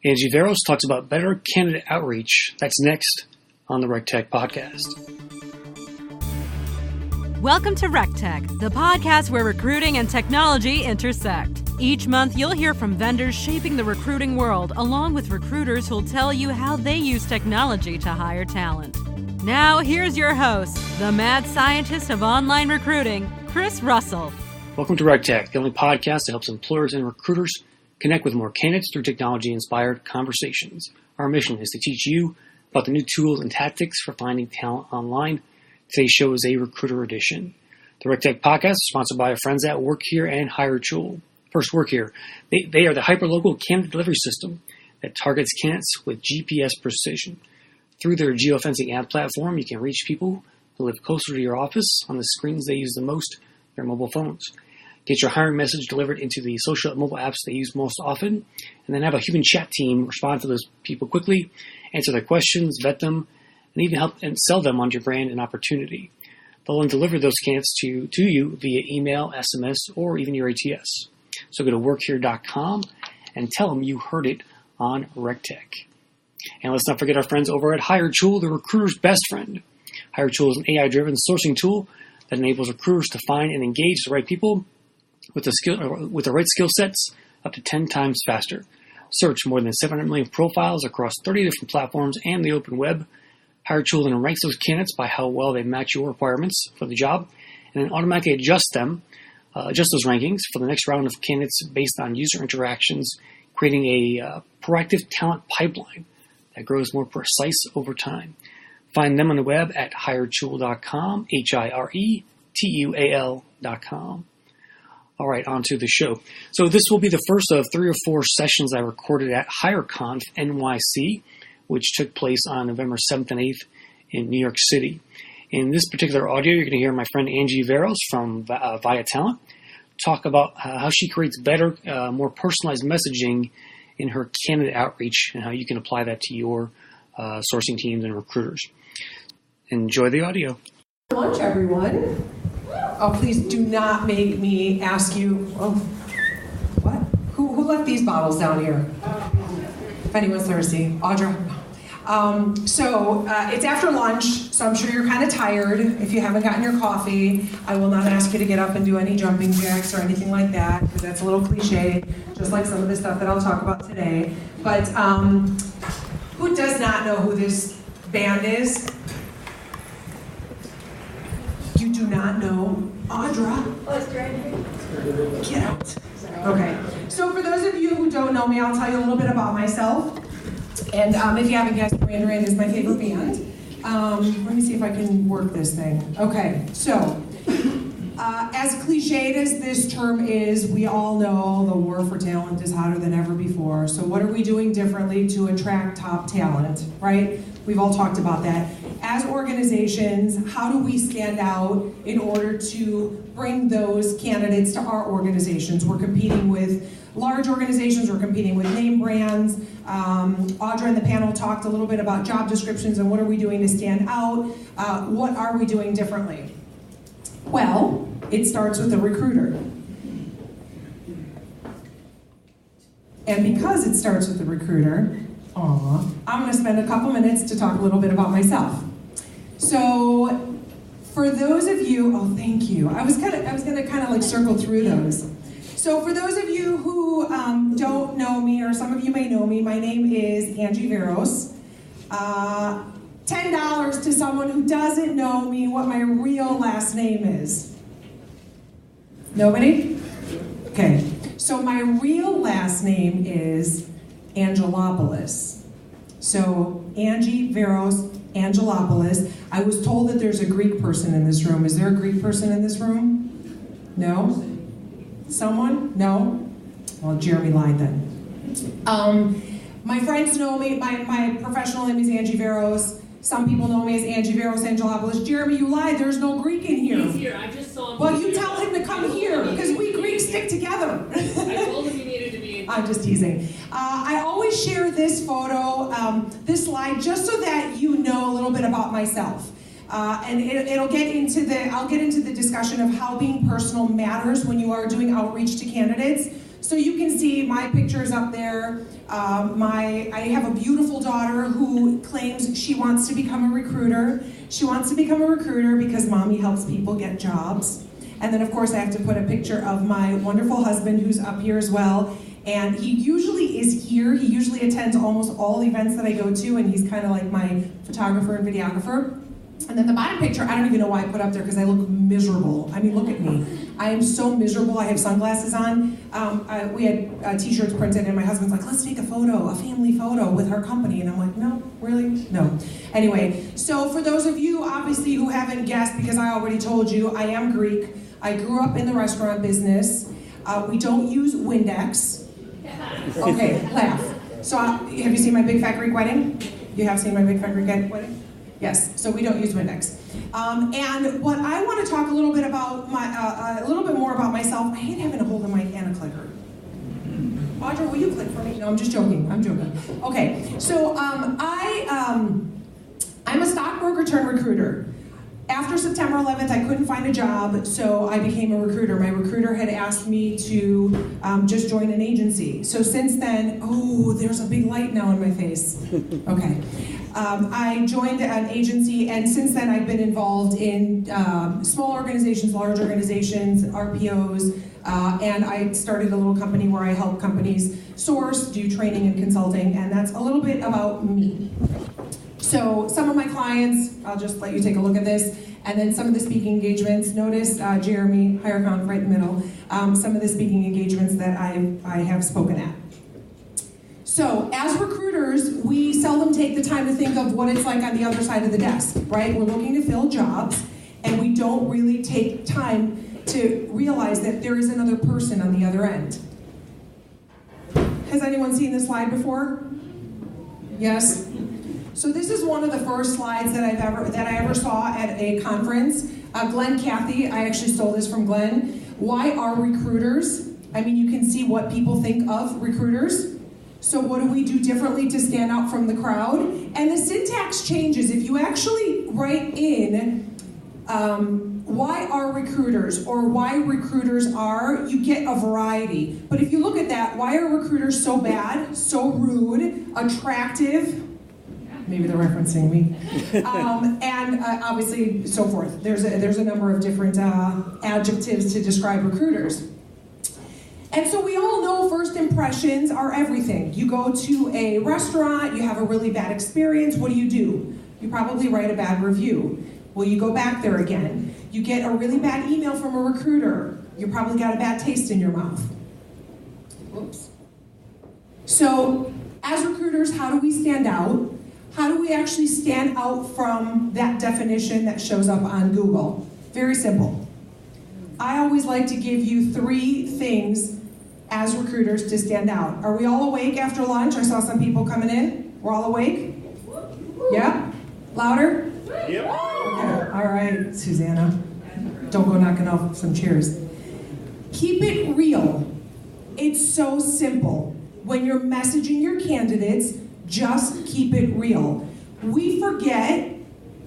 Angie Verros talks about better candidate outreach. That's next on the RecTech podcast. Welcome to RecTech, the podcast where recruiting and technology intersect. Each month, you'll hear from vendors shaping the recruiting world, along with recruiters who'll tell you how they use technology to hire talent. Now, here's your host, the mad scientist of online recruiting, Chris Russell. Welcome to RecTech, the only podcast that helps employers and recruiters connect with more candidates through technology-inspired conversations. Our mission is to teach you about the new tools and tactics for finding talent online. Today's show is a recruiter edition. The RecTech podcast is sponsored by our friends at Work Here and HireSolved. First, Work Here. They are the hyperlocal candidate delivery system that targets candidates with GPS precision. Through their geofencing ad platform, you can reach people who live closer to your office on the screens they use the most, their mobile phones. Get your hiring message delivered into the social and mobile apps they use most often, and then have a human chat team respond to those people quickly, answer their questions, vet them, and even help and sell them on your brand and opportunity. They'll then deliver those candidates to you via email, SMS, or even your ATS. So go to workhere.com and tell them you heard it on RecTech. And let's not forget our friends over at HireSolved, the recruiter's best friend. HireSolved is an AI-driven sourcing tool that enables recruiters to find and engage the right people with the right skill sets up to 10 times faster. Search more than 700 million profiles across 30 different platforms and the open web. HireSolved then ranks those candidates by how well they match your requirements for the job, and then automatically adjust those rankings for the next round of candidates based on user interactions, creating a proactive talent pipeline that grows more precise over time. Find them on the web at HireSolved.com, HireTual.com. All right, on to the show. So this will be the first of 3 or 4 sessions I recorded at HIREconf NYC, which took place on November 7th and 8th in New York City. In this particular audio, you're going to hear my friend Angie Verros from Vaia Talent talk about how she creates better, more personalized messaging in her candidate outreach and how you can apply that to your sourcing teams and recruiters. Enjoy the audio. Lunch, everyone. Oh, please do not make me ask you, what? Who left these bottles down here? If anyone's thirsty. Audra? So it's after lunch, so I'm sure you're kind of tired. If you haven't gotten your coffee, I will not ask you to get up and do any jumping jacks or anything like that, because that's a little cliche, just like some of the stuff that I'll talk about today. But who does not know who this band is? You do not know Audra? Get out. Okay. So for those of you who don't know me, I'll tell you a little bit about myself. And if you haven't guessed, Duran Duran is my favorite band. Let me see if I can work this thing. Okay. So as cliched as this term is, we all know the war for talent is hotter than ever before. So what are we doing differently to attract top talent, right? We've all talked about that. As organizations, how do we stand out in order to bring those candidates to our organizations? We're competing with large organizations, we're competing with name brands. Audra and the panel talked a little bit about job descriptions and what are we doing to stand out? What are we doing differently? Well, it starts with the recruiter. And because it starts with the recruiter, I'm going to spend a couple minutes to talk a little bit about myself. So, for those of you, thank you. I was going to kind of like circle through those. So, for those of you who don't know me, or some of you may know me, my name is Angie Verros. $10 to someone who doesn't know me what my real last name is. Nobody? Okay. So, my real last name is Angelopoulos. So Angie Verros, Angelopoulos. I was told that there's a Greek person in this room. Is there a Greek person in this room? No? Someone? No? Well, Jeremy lied then. My friends know me. My professional name is Angie Verros. Some people know me as Angie Verros, Angelopoulos. Jeremy, you lied. There's no Greek in here. He's here. I just saw him. Well, you tell him to come here, because we Greeks stick together. I told him he needed to be. I'm just teasing. I always share this photo, this slide, just so that you know a little bit about myself. And I'll get into the discussion of how being personal matters when you are doing outreach to candidates. So you can see my pictures up there. I have a beautiful daughter who claims she wants to become a recruiter. She wants to become a recruiter because mommy helps people get jobs. And then of course I have to put a picture of my wonderful husband who's up here as well. And he usually is here. He usually attends almost all events that I go to, and he's kind of like my photographer and videographer. And then the bottom picture, I don't even know why I put up there because I look miserable. I mean, look at me. I am so miserable. I have sunglasses on. We had t-shirts printed, and my husband's like, let's take a photo, a family photo with our company. And I'm like, no, really? No. Anyway, so for those of you, obviously, who haven't guessed, because I already told you, I am Greek. I grew up in the restaurant business. We don't use Windex. Okay, laugh. So have you seen my Big Fat Greek Wedding? You have seen my Big Fat Greek Wedding? Yes, so we don't use Windex. And what I want to talk a little bit about, a little bit more about myself. I hate having to hold the mic and a clicker. Audra, will you click for me? No, I'm just joking. I'm joking. Okay, so I'm a stockbroker turned recruiter. After September 11th, I couldn't find a job, so I became a recruiter. My recruiter had asked me to just join an agency. So since then, oh, there's a big light now in my face. Okay. I joined an agency, and since then I've been involved in small organizations, large organizations, RPOs, and I started a little company where I help companies source, do training and consulting, and that's a little bit about me. So some of my clients, I'll just let you take a look at this, and then some of the speaking engagements. Notice Jeremy, HIREconf, right in the middle, some of the speaking engagements that I have spoken at. So as recruiters, we seldom take the time to think of what it's like on the other side of the desk, right? We're looking to fill jobs, and we don't really take time to realize that there is another person on the other end. Has anyone seen this slide before? Yes? So this is one of the first slides that I ever saw at a conference. Glenn Cathy, I actually stole this from Glenn. Why are recruiters? I mean, you can see what people think of recruiters. So what do we do differently to stand out from the crowd? And the syntax changes. If you actually write in why are recruiters or why recruiters are, you get a variety. But if you look at that, why are recruiters so bad, so rude, attractive? Maybe they're referencing me. And obviously so forth. There's a number of different adjectives to describe recruiters. And so we all know first impressions are everything. You go to a restaurant, you have a really bad experience, what do? You probably write a bad review. Well, you go back there again. You get a really bad email from a recruiter. You probably got a bad taste in your mouth. Whoops. So as recruiters, how do we stand out? How do we actually stand out from that definition that shows up on Google? Very simple. I always like to give you 3 things as recruiters to stand out. Are we all awake after lunch? I saw some people coming in. We're all awake? Yeah? Louder? Yep. Okay. All right, Susanna. Don't go knocking off some chairs. Keep it real. It's so simple. When you're messaging your candidates, just keep it real. We forget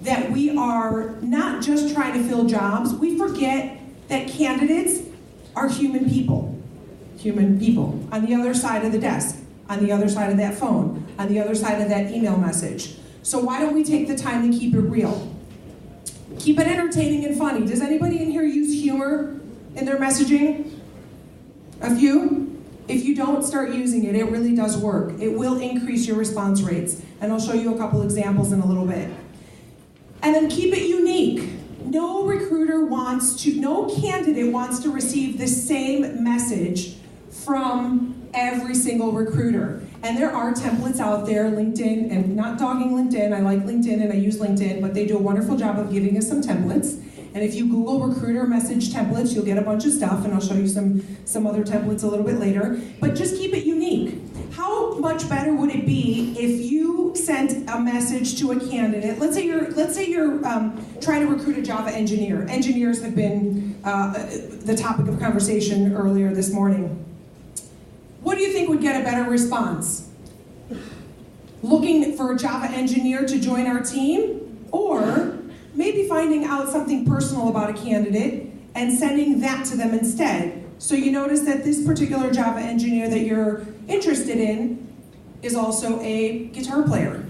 that we are not just trying to fill jobs. We forget that candidates are human people. Human people on the other side of the desk, on the other side of that phone, on the other side of that email message. So why don't we take the time to keep it real? Keep it entertaining and funny. Does anybody in here use humor in their messaging? A few? If you don't start using it, it really does work. It will increase your response rates. And I'll show you a couple examples in a little bit. And then keep it unique. No candidate wants to receive the same message from every single recruiter. And there are templates out there, LinkedIn, and not dogging LinkedIn, I like LinkedIn and I use LinkedIn, but they do a wonderful job of giving us some templates. And if you Google recruiter message templates, you'll get a bunch of stuff, and I'll show you some other templates a little bit later. But just keep it unique. How much better would it be if you sent a message to a candidate? Let's say you're trying to recruit a Java engineer. Engineers have been the topic of conversation earlier this morning. What do you think would get a better response? Looking for a Java engineer to join our team, or maybe finding out something personal about a candidate and sending that to them instead? So you notice that this particular Java engineer that you're interested in is also a guitar player,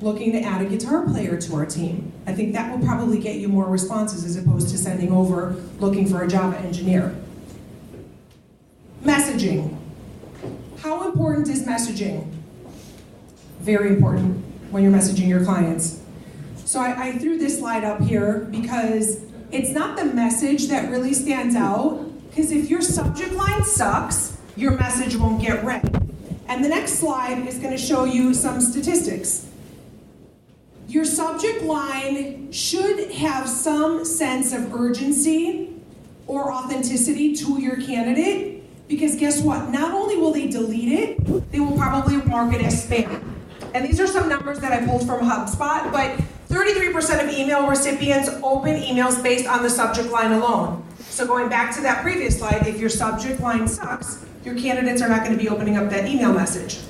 looking to add a guitar player to our team. I think that will probably get you more responses as opposed to sending over looking for a Java engineer. Messaging. How important is messaging? Very important when you're messaging your clients. So I threw this slide up here because it's not the message that really stands out, because if your subject line sucks, your message won't get read. And the next slide is going to show you some statistics. Your subject line should have some sense of urgency or authenticity to your candidate, because guess what? Not only will they delete it, they will probably mark it as spam. And these are some numbers that I pulled from HubSpot, but 33% of email recipients open emails based on the subject line alone. So going back to that previous slide, if your subject line sucks, your candidates are not going to be opening up that email message.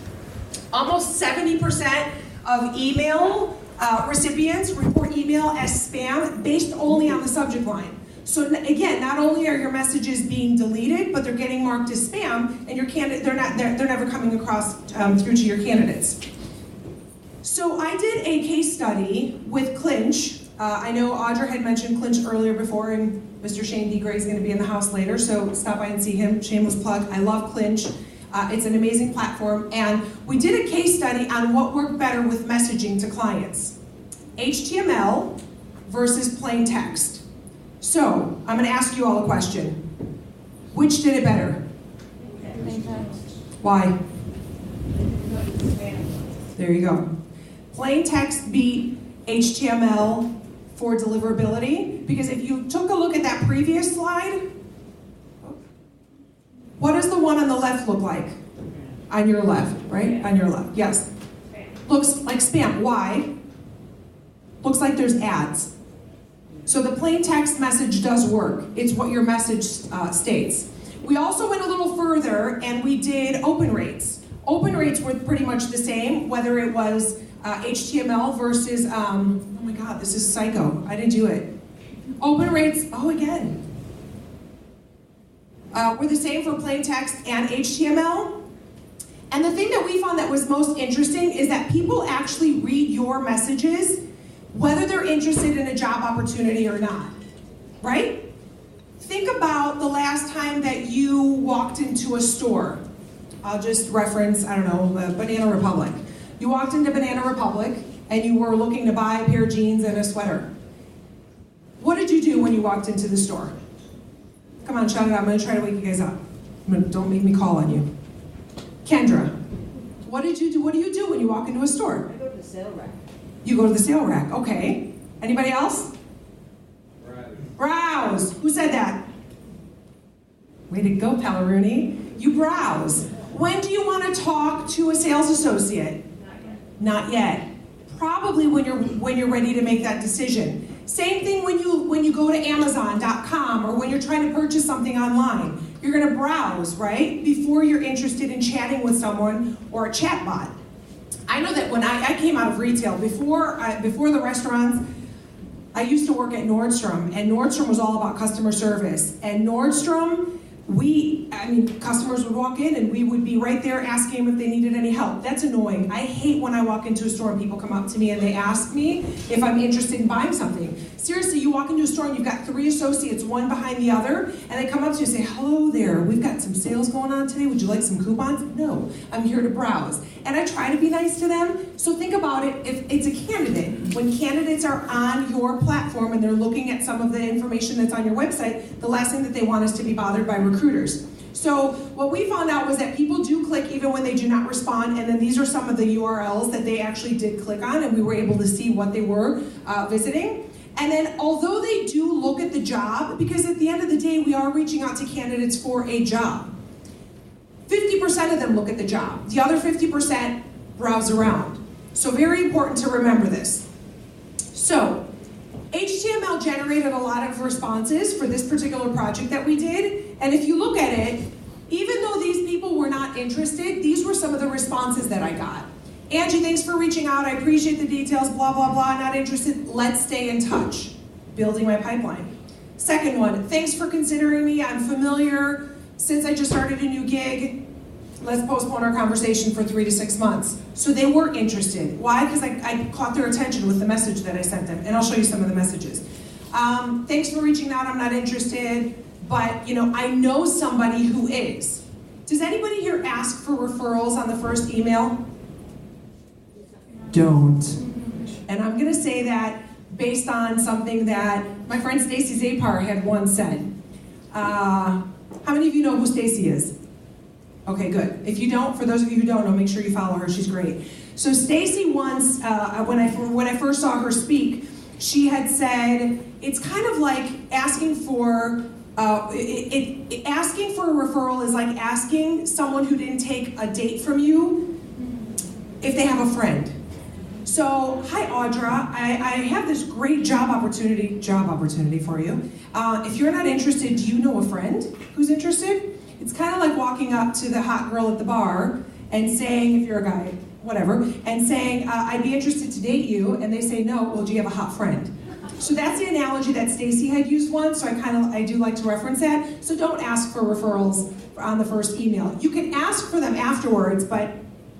Almost 70% of email recipients report email as spam based only on the subject line. So again, not only are your messages being deleted, but they're getting marked as spam, and your candidate they're never coming across through to your candidates. So I did a case study with Clinch. I know Audra had mentioned Clinch earlier before, and Mr. Shane D. Gray is going to be in the house later, so stop by and see him. Shameless plug. I love Clinch. It's an amazing platform, and we did a case study on what worked better with messaging to clients. HTML versus plain text. So, I'm going to ask you all a question. Which did it better? Plain text. Why? There you go. Plain text beat HTML for deliverability, because if you took a look at that previous slide, what does the one on the left look like? On your left, right? On your left, yes. Looks like spam. Why? Looks like there's ads. So the plain text message does work. It's what your message states. We also went a little further and we did open rates. Open rates were pretty much the same, whether it was HTML versus, oh my God, this is psycho. I didn't do it. Open rates, again. Were the same for plain text and HTML. And the thing that we found that was most interesting is that people actually read your messages whether they're interested in a job opportunity or not, right? Think about the last time that you walked into a store. I'll just reference, Banana Republic. You walked into Banana Republic and you were looking to buy a pair of jeans and a sweater. What did you do when you walked into the store? Come on, shout it out. I'm going to try to wake you guys up. Don't make me call on you. Kendra, what did you do? What do you do when you walk into a store? I go to the sale rack. You go to the sale rack. Okay. Anybody else? Browse. Who said that? Way to go, Palaruni. You browse. When do you want to talk to a sales associate? Not yet. Probably when you're ready to make that decision. Same thing when you go to Amazon.com or when you're trying to purchase something online. You're going to browse, right? Before you're interested in chatting with someone or a chatbot. I know that when I came out of retail, before the restaurants, I used to work at Nordstrom, and Nordstrom was all about customer service. And Nordstrom, customers would walk in and we would be right there asking them if they needed any help. That's annoying. I hate when I walk into a store and people come up to me and they ask me if I'm interested in buying something. Seriously, you walk into a store and you've got 3 associates, one behind the other, and they come up to you and say, hello there, we've got some sales going on today. Would you like some coupons? No, I'm here to browse. And I try to be nice to them. So think about it, if it's a candidate. When candidates are on your platform and they're looking at some of the information that's on your website, the last thing that they want is to be bothered by recruiters. So what we found out was that people do click even when they do not respond, and then these are some of the URLs that they actually did click on, and we were able to see what they were visiting. And then although they do look at the job, because at the end of the day, we are reaching out to candidates for a job, 50% of them look at the job. The other 50% browse around. So very important to remember this. So HTML generated a lot of responses for this particular project that we did. And if you look at it, even though these people were not interested, these were some of the responses that I got. Angie, thanks for reaching out. I appreciate the details, blah, blah, blah, not interested. Let's stay in touch. Building my pipeline. Second one, thanks for considering me. I'm familiar since I just started a new gig, let's postpone our conversation for 3 to 6 months. So they were interested. Why? Because I caught their attention with the message that I sent them, and I'll show you some of the messages. Thanks for reaching out, I'm not interested, but I know somebody who is. Does anybody here ask for referrals on the first email? Don't. And I'm gonna say that based on something that my friend Stacy Zapar had once said. How many of you know who Stacy is? Okay, good. If you don't, for those of you who don't know, make sure you follow her, she's great. So Stacy once, when I first saw her speak, she had said, it's kind of like asking for asking for a referral is like asking someone who didn't take a date from you if they have a friend. So, hi Audra, I have this great job opportunity for you. If you're not interested, do you know a friend who's interested? It's kind of like walking up to the hot girl at the bar and saying, if you're a guy, whatever, and saying, I'd be interested to date you, and they say no, well, do you have a hot friend? So that's the analogy that Stacy had used once, so I do like to reference that. So don't ask for referrals on the first email. You can ask for them afterwards, but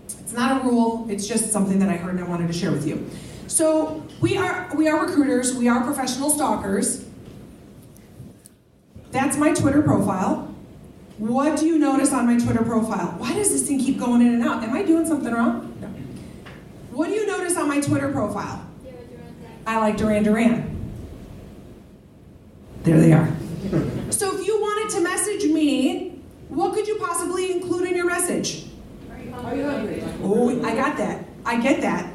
it's not a rule, it's just something that I heard and I wanted to share with you. So we are recruiters, we are professional stalkers. That's my Twitter profile. What do you notice on my Twitter profile? Why does this thing keep going in and out? Am I doing something wrong? No. What do you notice on my Twitter profile? I like Duran Duran. There they are. So if you wanted to message me, what could you possibly include in your message? Are you hungry? Oh, I got that. I get that.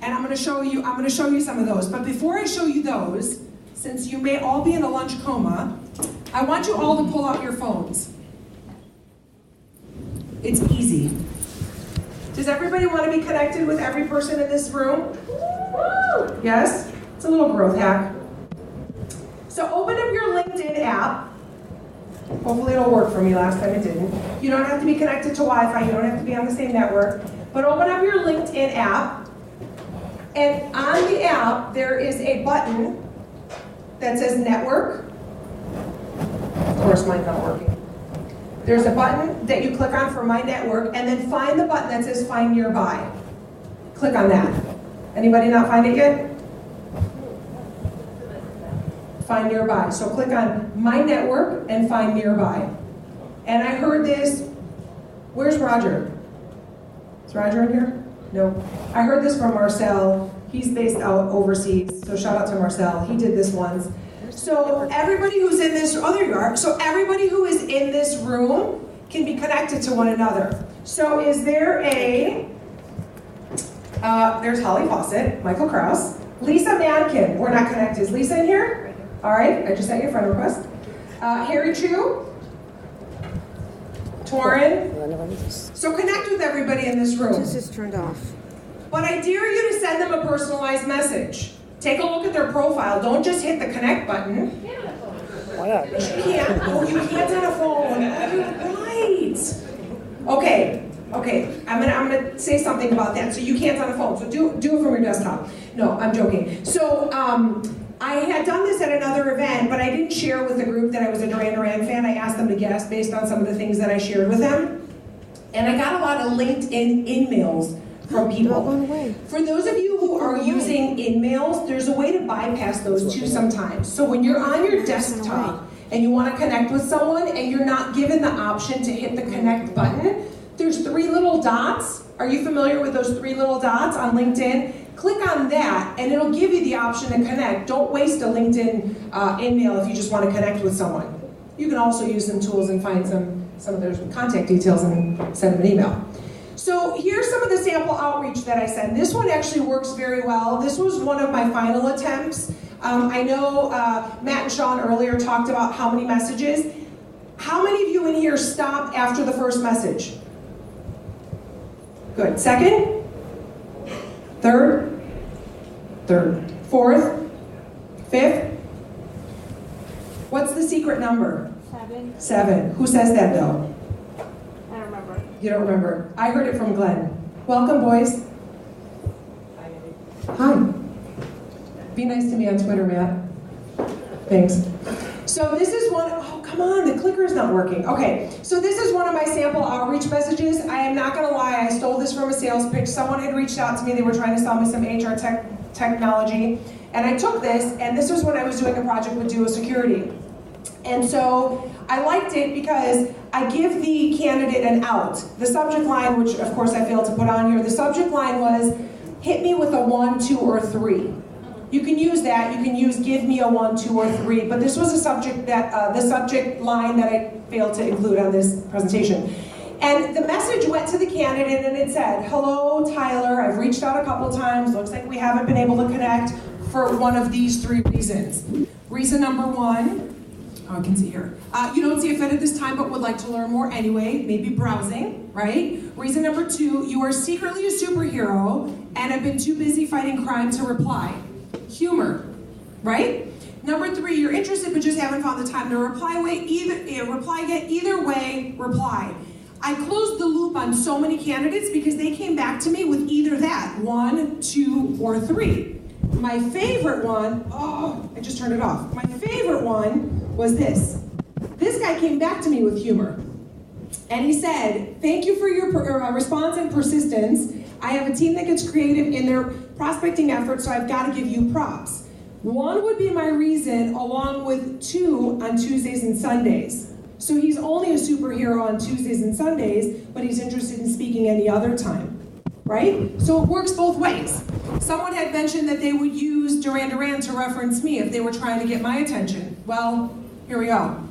And I'm going to show you some of those. But before I show you those, since you may all be in a lunch coma, I want you all to pull out your phones. It's easy. Does everybody want to be connected with every person in this room? Yes? It's a little growth hack. So open up your LinkedIn app. Hopefully it'll work for me. Last time it didn't. You don't have to be connected to Wi-Fi. You don't have to be on the same network. But open up your LinkedIn app. And on the app, there is a button that says Network. Of course, mine's not working. There's a button that you click on for My Network, and then find the button that says Find Nearby. Click on that. Anybody not find it yet? Find Nearby. So click on My Network and Find Nearby. And I heard this, where's Roger? Is Roger in here? No. I heard this from Marcel. He's based out overseas, so shout out to Marcel. He did this once. So everybody who's in this, oh there you are. So everybody who is in this room can be connected to one another. So is there there's Holly Fawcett, Michael Krause, Lisa Mankin. We're not connected. Is Lisa in here? All right, I just sent you a friend request. Harry Chu, Torin. So connect with everybody in this room. This is turned off. But I dare you to send them a personalized message. Take a look at their profile. Don't just hit the connect button. Why not? You can't. Oh, you can't on a phone. Right. Okay. I'm gonna say something about that. So you can't on a phone. So do it from your desktop. No, I'm joking. So I had done this at another event, but I didn't share with the group that I was a Duran Duran fan. I asked them to guess based on some of the things that I shared with them. And I got a lot of LinkedIn in-mails from people. For those of you who are using in-mails, there's a way to bypass those too sometimes. So when you're on your desktop and you want to connect with someone and you're not given the option to hit the connect button, there's 3 little dots. Are you familiar with those 3 little dots on LinkedIn? Click on that and it'll give you the option to connect. Don't waste a LinkedIn in-mail if you just want to connect with someone. You can also use some tools and find some of their contact details and send them an email. So here's some of the sample outreach that I sent. This one actually works very well. This was one of my final attempts. I know Matt and Sean earlier talked about how many messages. How many of you in here stopped after the first message? Good. Second? Third? Fourth? Fifth? What's the secret number? 7. Who says that though? I don't remember. You don't remember. I heard it from Glenn. Welcome, boys. Hi. Be nice to me on Twitter, Matt. Thanks. So this is one, oh, come come on, the clicker's not working. Okay, so this is one of my sample outreach messages. I am not gonna lie, I stole this from a sales pitch. Someone had reached out to me, they were trying to sell me some HR technology, and I took this, and this was when I was doing a project with Duo Security. And so I liked it because I give the candidate an out. The subject line, which of course I failed to put on here, the subject line was, hit me with a 1, 2, or 3. You can use that, you can use give me a 1, 2, or 3, but this was a subject that, the subject line that I failed to include on this presentation. And the message went to the candidate and it said, hello Tyler, I've reached out a couple times, looks like we haven't been able to connect for one of these 3 reasons. Reason number 1, I can see here. You don't see a fit at this time, but would like to learn more anyway, maybe browsing, right? Reason number 2, you are secretly a superhero and have been too busy fighting crime to reply. Humor, right? Number 3, you're interested but just haven't found the time to reply yet. Either way, reply. I closed the loop on so many candidates because they came back to me with either that, 1, 2, or 3. My favorite one, oh, I just turned it off. My favorite one was this. This guy came back to me with humor. And he said, thank you for your response and persistence. I have a team that gets creative in their prospecting efforts, so I've got to give you props. 1 would be my reason, along with 2 on Tuesdays and Sundays. So he's only a superhero on Tuesdays and Sundays, but he's interested in speaking any other time, right? So it works both ways. Someone had mentioned that they would use Duran Duran to reference me if they were trying to get my attention. Well, here we go.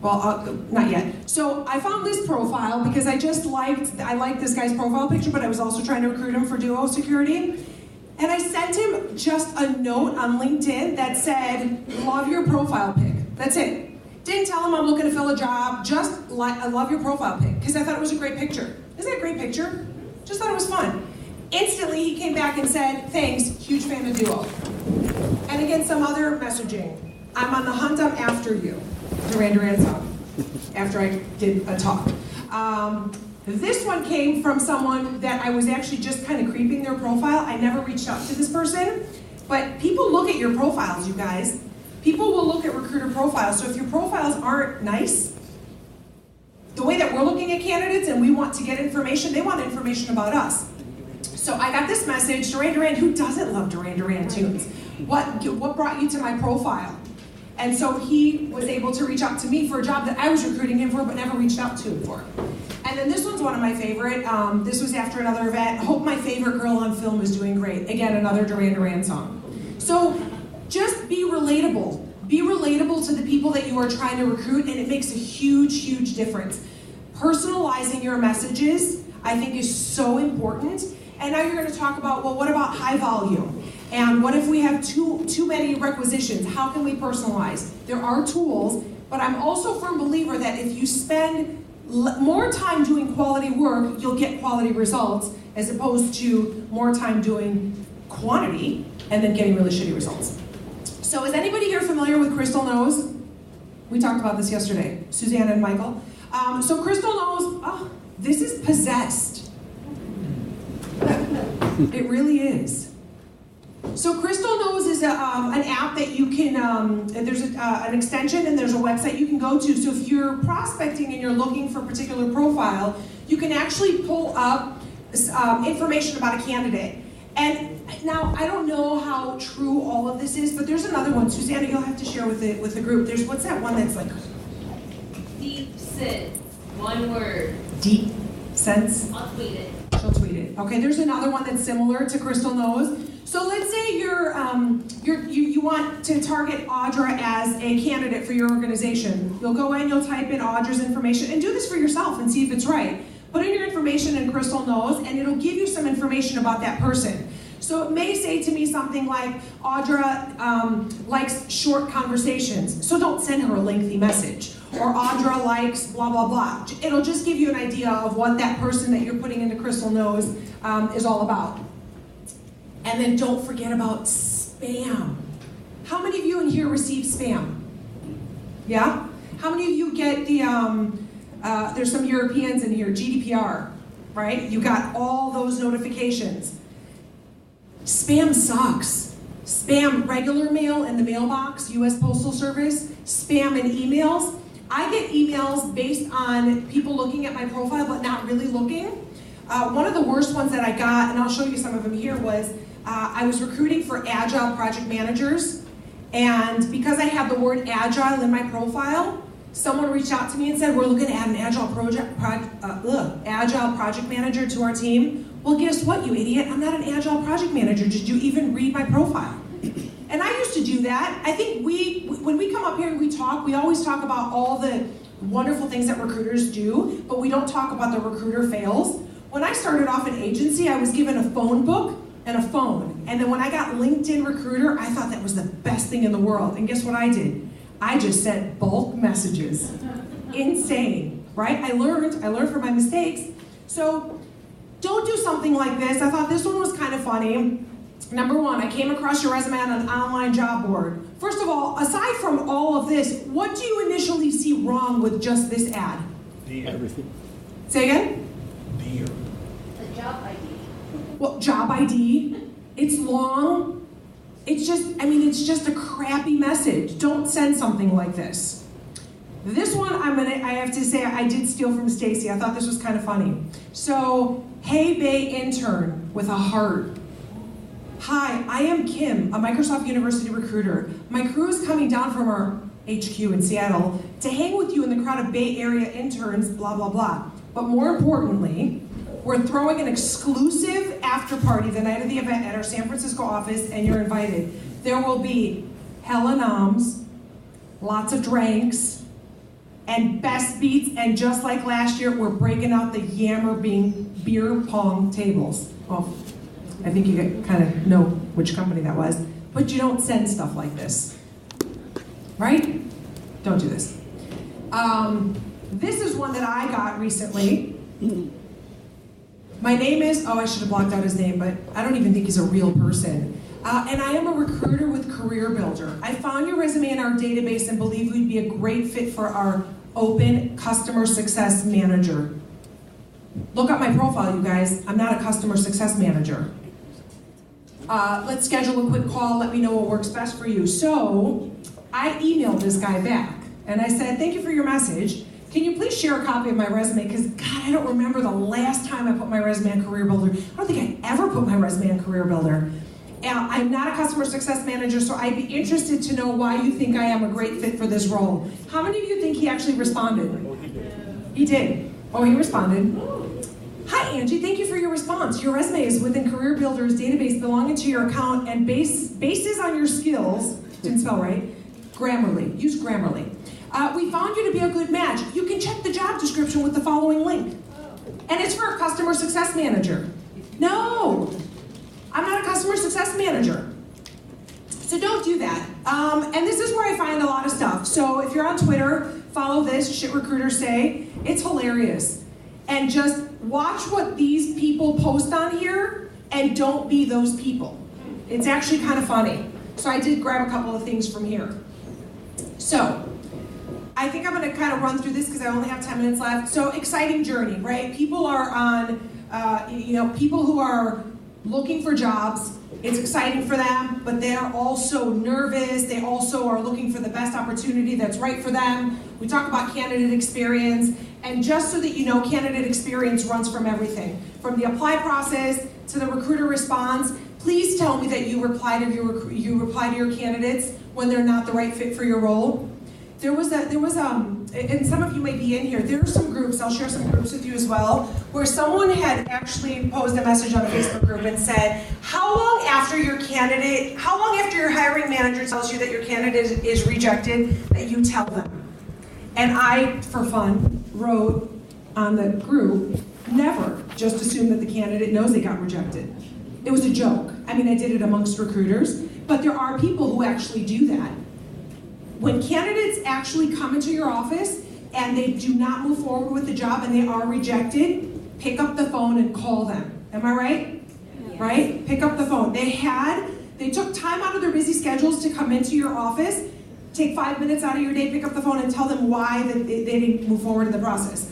Well, not yet. So I found this profile because I liked this guy's profile picture, but I was also trying to recruit him for Duo Security. And I sent him just a note on LinkedIn that said, love your profile pic. That's it. Didn't tell him I'm looking to fill a job, just I love your profile pic, because I thought it was a great picture. Isn't that a great picture? Just thought it was fun. Instantly, he came back and said, thanks, huge fan of Duo. And again, some other messaging. I'm on the hunt, I'm after you. Duran Duran song, after I did a talk. This one came from someone that I was actually just kind of creeping their profile. I never reached out to this person, but people look at your profiles, you guys. People will look at recruiter profiles, so if your profiles aren't nice, the way that we're looking at candidates and we want to get information, they want information about us. So I got this message, Duran Duran, who doesn't love Duran Duran tunes? What brought you to my profile? And so he was able to reach out to me for a job that I was recruiting him for but never reached out to him for. And then this one's one of my favorite. This was after another event. Hope my favorite girl on film is doing great. Again, another Duran Duran song. So just be relatable. Be relatable to the people that you are trying to recruit, and it makes a huge, huge difference. Personalizing your messages, I think, is so important. And now you're going to talk about, well, what about high volume? And what if we have too many requisitions? How can we personalize? There are tools, but I'm also a firm believer that if you spend more time doing quality work, you'll get quality results, as opposed to more time doing quantity and then getting really shitty results. So is anybody here familiar with Crystal Knows? We talked about this yesterday, Suzanne and Michael. So Crystal Knows, oh, this is possessed. It really is. So Crystal Knows is an app that you can, there's an extension and there's a website you can go to. So if you're prospecting and you're looking for a particular profile, you can actually pull up information about a candidate. And now, I don't know how true all of this is, but there's another one. Susanna, you'll have to share with the group. There's, what's that one that's like? Deep sense. One word. Deep sense? I'll tweet it. She'll tweet it. Okay, there's another one that's similar to Crystal Knows. So let's say you want to target Audra as a candidate for your organization. You'll go in, you'll type in Audra's information, and do this for yourself and see if it's right. Put in your information in Crystal Knows, and it'll give you some information about that person. So it may say to me something like, Audra likes short conversations, so don't send her a lengthy message. Or Audra likes blah, blah, blah. It'll just give you an idea of what that person that you're putting into Crystal Knows is all about. And then don't forget about spam. How many of you in here receive spam? Yeah? How many of you get the, there's some Europeans in here, GDPR, right? You got all those notifications. Spam sucks. Spam, regular mail in the mailbox, US Postal Service, spam and emails. I get emails based on people looking at my profile but not really looking. One of the worst ones that I got, and I'll show you some of them here, was I was recruiting for agile project managers, and because I had the word agile in my profile, someone reached out to me and said, we're looking to add an agile project manager to our team. Well, guess what, you idiot? I'm not an agile project manager. Did you even read my profile? And I used to do that. I think when we come up here and we always talk about all the wonderful things that recruiters do, but we don't talk about the recruiter fails. When I started off an agency, I was given a phone book and a phone. And then when I got LinkedIn Recruiter, I thought that was the best thing in the world. And guess what I did? I just sent bulk messages. Insane, right? I learned from my mistakes. So don't do something like this. I thought this one was kind of funny. Number one, I came across your resume on an online job board. First of all, aside from all of this, what do you initially see wrong with just this ad? Everything. Say again? Beer. A job ID. Well, job ID. It's long. It's just a crappy message. Don't send something like this. This one, I have to say, I did steal from Stacy. I thought this was kind of funny. So, hey, Bay intern with a heart. Hi, I am Kim, a Microsoft University recruiter. My crew is coming down from our HQ in Seattle to hang with you in the crowd of Bay Area interns, blah, blah, blah. But more importantly, we're throwing an exclusive after party the night of the event at our San Francisco office, and you're invited. There will be hella noms, lots of drinks, and best beats, and just like last year, we're breaking out the Yammer beer pong tables. Well, I think you kind of know which company that was, but you don't send stuff like this, right? Don't do this. This is one that I got recently. My name is, I should have blocked out his name, but I don't even think he's a real person. And I am a recruiter with Career Builder. I found your resume in our database and believe you'd be a great fit for our open customer success manager. Look up my profile, you guys. I'm not a customer success manager. Let's schedule a quick call. Let me know what works best for you. So I emailed this guy back, and I said, thank you for your message. Can you please share a copy of my resume? Because, God, I don't remember the last time I put my resume on Career Builder. I don't think I ever put my resume on Career Builder. I'm not a customer success manager, so I'd be interested to know why you think I am a great fit for this role. How many of you think he actually responded? He did. Oh, he responded. Hi, Angie. Thank you for your response. Your resume is within Career Builder's database belonging to your account and bases on your skills. Didn't spell right. Grammarly. Use Grammarly. We found you to be a good match. You can check the job description with the following link. And it's for a customer success manager. No, I'm not a customer success manager. So don't do that. And this is where I find a lot of stuff. So if you're on Twitter, follow this, Shit Recruiters Say. It's hilarious. And just watch what these people post on here and don't be those people. It's actually kind of funny. So I did grab a couple of things from here. So I think I'm going to kind of run through this because I only have 10 minutes left. So exciting journey, right? People are on, people who are looking for jobs. It's exciting for them, but they're also nervous. They also are looking for the best opportunity that's right for them. We talk about candidate experience. And just so that you know, candidate experience runs from everything. From the apply process to the recruiter response. Please tell me that you reply to your candidates when they're not the right fit for your role. There was and some of you may be in here, there are some groups, I'll share some groups with you as well, where someone had actually posed a message on a Facebook group and said, how long after your hiring manager tells you that your candidate is rejected, that you tell them? And I, for fun, wrote on the group, never just assume that the candidate knows they got rejected. It was a joke. I mean, I did it amongst recruiters, but there are people who actually do that. When candidates actually come into your office and they do not move forward with the job and they are rejected, pick up the phone and call them. Am I right? Yeah. Right? Pick up the phone. They took time out of their busy schedules to come into your office. Take 5 minutes out of your day, pick up the phone and tell them why they didn't move forward in the process.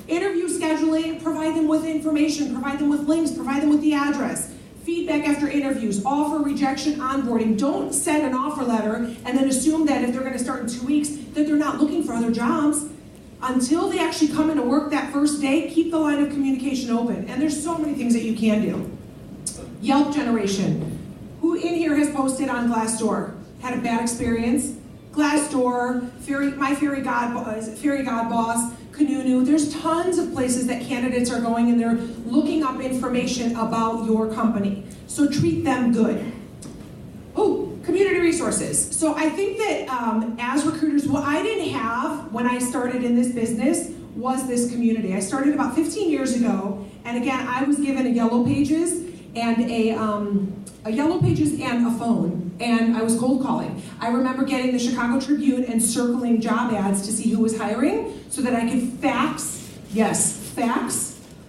Interview scheduling, provide them with information, provide them with links, provide them with the address. Feed feedback after interviews, offer, rejection, onboarding. Don't send an offer letter and then assume that if they're going to start in 2 weeks that they're not looking for other jobs. Until they actually come into work that first day, keep the line of communication open. And there's so many things that you can do. Yelp generation. Who in here has posted on Glassdoor? Had a bad experience? Glassdoor, My Fairy God Boss, Kununu. There's tons of places that candidates are going and they're looking up information about your company. So treat them good. Oh, community resources. So I think that as recruiters, what I didn't have when I started in this business was this community. I started about 15 years ago, and again, I was given a Yellow Pages and a Yellow Pages and a phone, and I was cold calling. I remember getting the Chicago Tribune and circling job ads to see who was hiring so that I could fax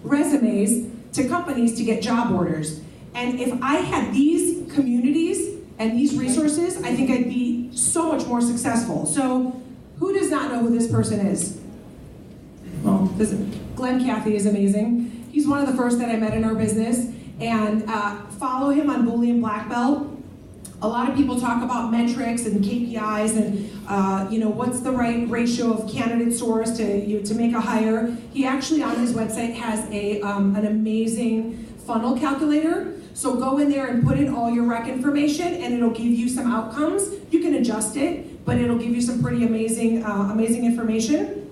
resumes to companies to get job orders. And if I had these communities and these resources, I think I'd be so much more successful. So who does not know who this person is? Well, Glenn Cathy is amazing. He's one of the first that I met in our business. And follow him on Boolean Black Belt. A lot of people talk about metrics and KPIs and what's the right ratio of candidate source to make a hire. He actually on his website has an amazing funnel calculator. So go in there and put in all your rec information and it'll give you some outcomes. You can adjust it, but it'll give you some pretty amazing information.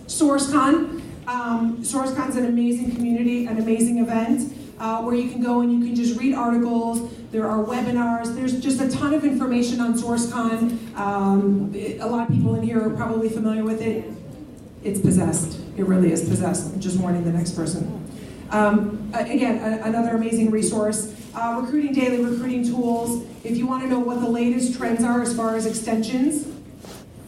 SourceCon. SourceCon's an amazing community, an amazing event where you can go and you can just read articles. There are webinars. There's just a ton of information on SourceCon. A lot of people in here are probably familiar with it. It's possessed. It really is possessed. I'm just warning the next person. Again, another amazing resource. Recruiting Daily, recruiting tools. If you want to know what the latest trends are as far as extensions,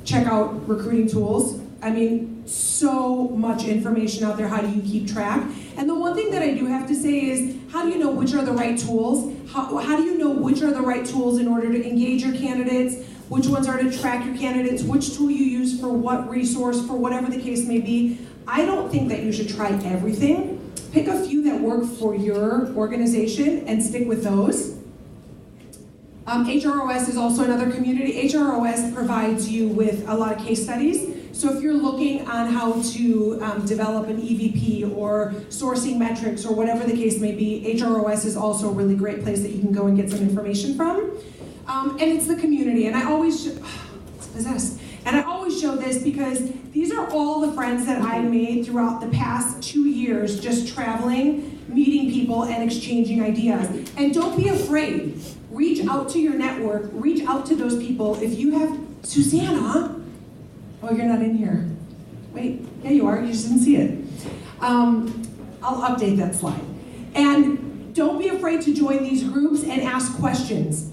check out recruiting tools. I mean, so much information out there. How do you keep track? And the one thing that I do have to say is, how do you know which are the right tools? How do you know which are the right tools in order to engage your candidates? Which ones are to track your candidates? Which tool you use for what resource, for whatever the case may be? I don't think that you should try everything. Pick a few that work for your organization and stick with those. HROS is also another community. HROS provides you with a lot of case studies. So if you're looking on how to develop an EVP or sourcing metrics or whatever the case may be, HROS is also a really great place that you can go and get some information from. And it's the community, and I always, it's possessed. And I always show this because these are all the friends that I made throughout the past 2 years just traveling, meeting people, and exchanging ideas. And don't be afraid. Reach out to your network. Reach out to those people. If you have, Susanna, oh, you're not in here. Wait, yeah, you are. You just didn't see it. I'll update that slide. And don't be afraid to join these groups and ask questions.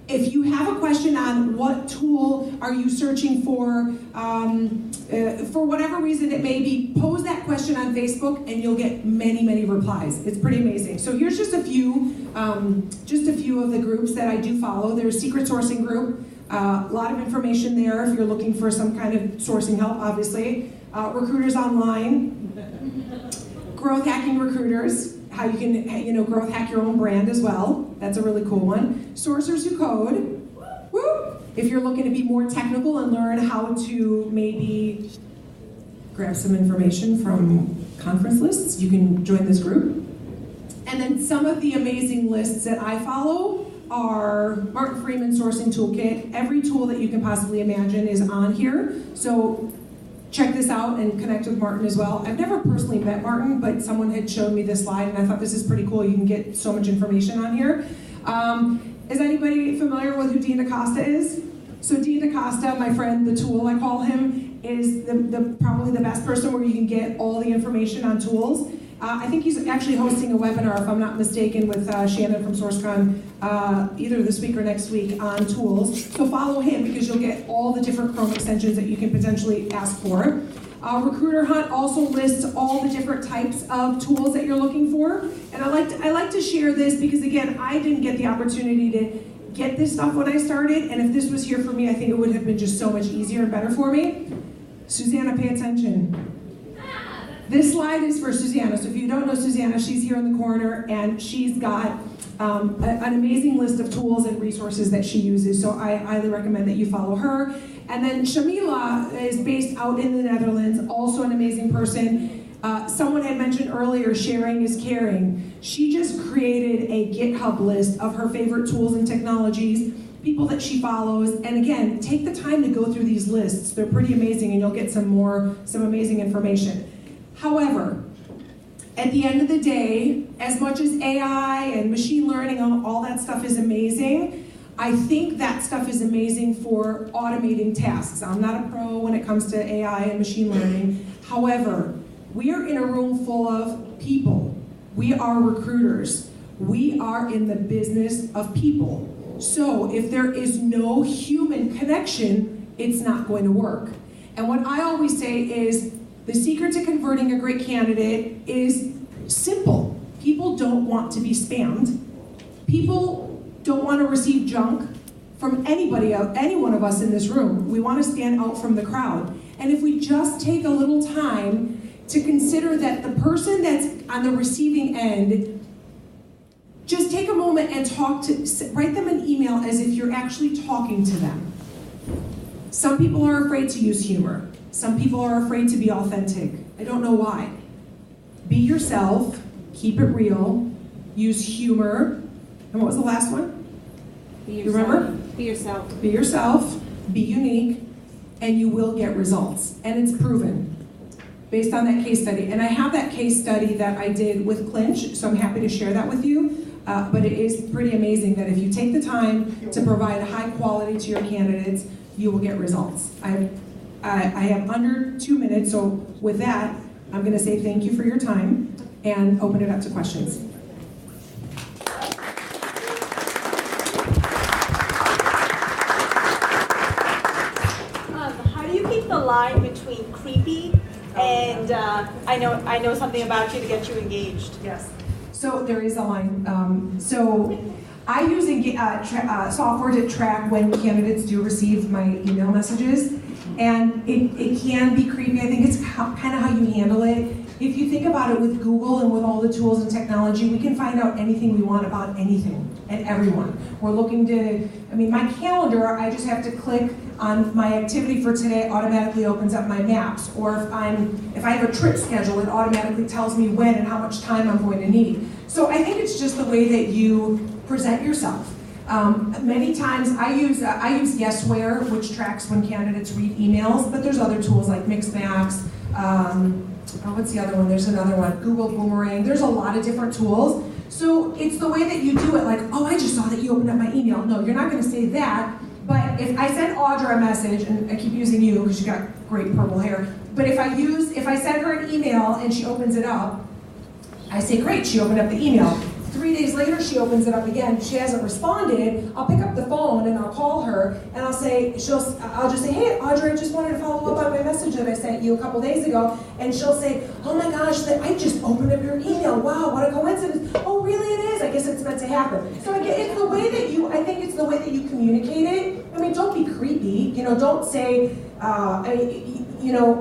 If you have a question on what tool are you searching for whatever reason it may be, pose that question on Facebook and you'll get many, many replies. It's pretty amazing. So here's just a few of the groups that I do follow. There's Secret Sourcing Group, a lot of information there if you're looking for some kind of sourcing help, obviously. Recruiters Online, Growth Hacking Recruiters, how you can growth hack your own brand as well. That's a really cool one. Sourcers Who Code. Woo! If you're looking to be more technical and learn how to maybe grab some information from conference lists, you can join this group. And then some of the amazing lists that I follow are Martin Freeman Sourcing Toolkit. Every tool that you can possibly imagine is on here. So check this out and connect with Martin as well. I've never personally met Martin, but someone had showed me this slide and I thought this is pretty cool. You can get so much information on here. Is anybody familiar with who Dean DaCosta is? So Dean DaCosta, my friend, the tool I call him, is probably the best person where you can get all the information on tools. I think he's actually hosting a webinar, if I'm not mistaken, with Shannon from SourceCon either this week or next week on tools. So follow him because you'll get all the different Chrome extensions that you can potentially ask for. Recruiter Hunt also lists all the different types of tools that you're looking for. And I like to share this because, again, I didn't get the opportunity to get this stuff when I started. And if this was here for me, I think it would have been just so much easier and better for me. Susanna, pay attention. This slide is for Susanna. So if you don't know Susanna, she's here in the corner, and she's got an amazing list of tools and resources that she uses. So I highly recommend that you follow her. And then Shamila is based out in the Netherlands, also an amazing person. Someone had mentioned earlier, sharing is caring. She just created a GitHub list of her favorite tools and technologies, people that she follows, and again, take the time to go through these lists. They're pretty amazing, and you'll get some amazing information. However, at the end of the day, as much as AI and machine learning, all that stuff is amazing, I think that stuff is amazing for automating tasks. I'm not a pro when it comes to AI and machine learning. However, we are in a room full of people. We are recruiters. We are in the business of people. So if there is no human connection, it's not going to work. And what I always say is, the secret to converting a great candidate is simple. People don't want to be spammed. People don't want to receive junk from any one of us in this room. We want to stand out from the crowd. And if we just take a little time to consider that the person that's on the receiving end, just take a moment and write them an email as if you're actually talking to them. Some people are afraid to use humor. Some people are afraid to be authentic. I don't know why. Be yourself, keep it real, use humor. And what was the last one? Be You yourself. remember? Be yourself. Be yourself, be unique, and you will get results. And it's proven based on that case study. And I have that case study that I did with Clinch, so I'm happy to share that with you. But it is pretty amazing that if you take the time to provide high quality to your candidates, you will get results. I have under 2 minutes, so with that, I'm going to say thank you for your time and open it up to questions. How do you keep the line between creepy and I know something about you to get you engaged? Yes. So there is a line. So I use software to track when candidates do receive my email messages, and it can be creepy. I think it's kind of how you handle it. If you think about it, with Google and with all the tools and technology, we can find out anything we want about anything and everyone. We're looking to, my calendar, I just have to click on my activity for today, automatically opens up my maps. Or if I have a trip schedule, it automatically tells me when and how much time I'm going to need. So I think it's just the way that you present yourself. Many times I use Yesware, which tracks when candidates read emails, but there's other tools like Mixmax. What's the other one? There's another one, Google Boomerang. There's a lot of different tools. So it's the way that you do it, like, oh, I just saw that you opened up my email. No, you're not going to say that. But if I send Audra a message, and I keep using you because you got great purple hair, but if I send her an email and she opens it up, I say, great, she opened up the email. 3 days later, she opens it up again. She hasn't responded. I'll pick up the phone and I'll call her and I'll just say, hey, Audrey, I just wanted to follow up on my message that I sent you a couple days ago. And she'll say, oh my gosh, I just opened up your email. Wow, what a coincidence. Oh, really? It is. I guess it's meant to happen. So it's the way that I think it's the way that you communicate it. Don't be creepy. Don't say,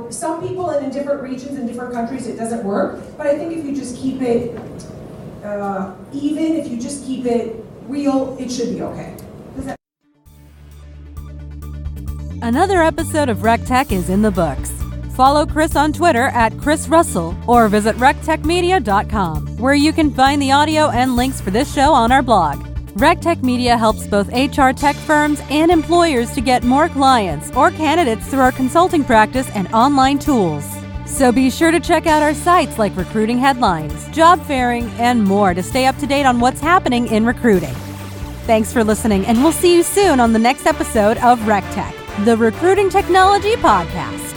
some people in different regions and different countries, it doesn't work. But I think if you just keep it if you just keep it real, it should be okay. Another episode of RecTech is in the books. Follow Chris on Twitter at Chris Russell or visit rectechmedia.com, where you can find the audio and links for this show on our blog. RecTech Media helps both HR tech firms and employers to get more clients or candidates through our consulting practice and online tools. So be sure to check out our sites like recruiting headlines, job fairing, and more to stay up to date on what's happening in recruiting. Thanks for listening, and we'll see you soon on the next episode of RecTech, the Recruiting Technology Podcast.